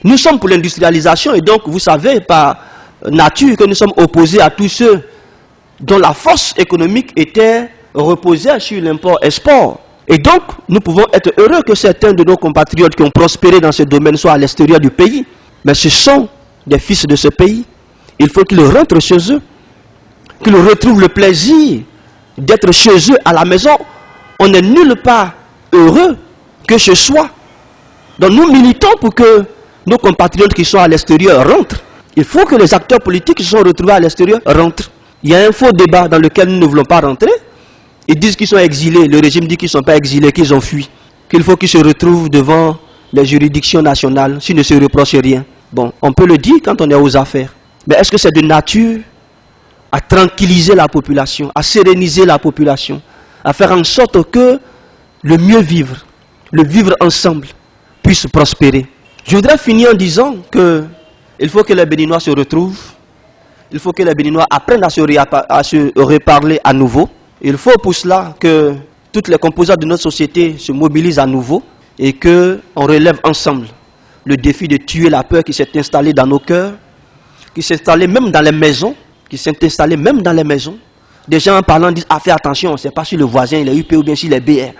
Nous sommes pour l'industrialisation et donc vous savez par nature que nous sommes opposés à tous ceux dont la force économique était reposée sur l'import-export. Et donc, nous pouvons être heureux que certains de nos compatriotes qui ont prospéré dans ce domaine soient à l'extérieur du pays. Mais ce sont des fils de ce pays. Il faut qu'ils rentrent chez eux, qu'ils retrouvent le plaisir d'être chez eux à la maison. On n'est nulle part heureux que ce soit. Donc nous militons pour que nos compatriotes qui sont à l'extérieur rentrent. Il faut que les acteurs politiques qui sont retrouvés à l'extérieur rentrent. Il y a un faux débat dans lequel nous ne voulons pas rentrer. Ils disent qu'ils sont exilés, le régime dit qu'ils ne sont pas exilés, qu'ils ont fui. Qu'il faut qu'ils se retrouvent devant les juridictions nationales s'ils ne se reprochent rien. Bon, on peut le dire quand on est aux affaires. Mais est-ce que c'est de nature à tranquilliser la population, à séréniser la population, à faire en sorte que le mieux vivre, le vivre ensemble, puisse prospérer? Je voudrais finir en disant qu'il faut que les Béninois se retrouvent, il faut que les Béninois apprennent à se reparler à nouveau. Il faut pour cela que toutes les composantes de notre société se mobilisent à nouveau et qu'on relève ensemble le défi de tuer la peur qui s'est installée dans nos cœurs, qui s'est installée même dans les maisons, Des gens en parlant disent, ah, fais attention, on ne sait pas si le voisin il est UP ou bien s'il est BR.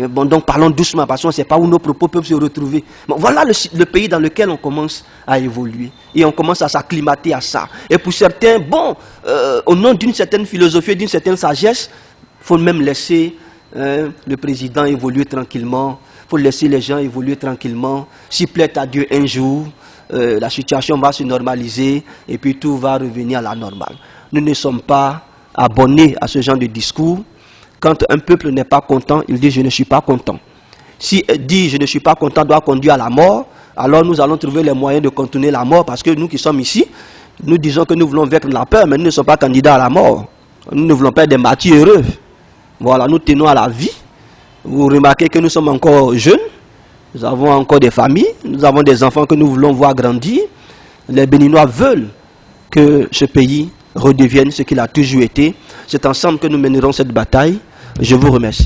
Bon, donc parlons doucement parce qu'on ne sait pas où nos propos peuvent se retrouver. Bon, voilà le pays dans lequel on commence à évoluer. Et on commence à s'acclimater à ça. Et pour certains, bon, au nom d'une certaine philosophie, d'une certaine sagesse, il faut même laisser le président évoluer tranquillement. Il faut laisser les gens évoluer tranquillement. S'il plaît à Dieu un jour, la situation va se normaliser et puis tout va revenir à la normale. Nous ne sommes pas abonnés à ce genre de discours. Quand un peuple n'est pas content, il dit je ne suis pas content. Si dit je ne suis pas content doit conduire à la mort, alors nous allons trouver les moyens de contourner la mort parce que nous qui sommes ici, nous disons que nous voulons vaincre la peur, mais nous ne sommes pas candidats à la mort. Nous ne voulons pas être des martyrs heureux. Voilà, nous tenons à la vie. Vous remarquez que nous sommes encore jeunes, nous avons encore des familles, nous avons des enfants que nous voulons voir grandir. Les Béninois veulent que ce pays redevienne ce qu'il a toujours été. C'est ensemble que nous mènerons cette bataille. Je vous remercie.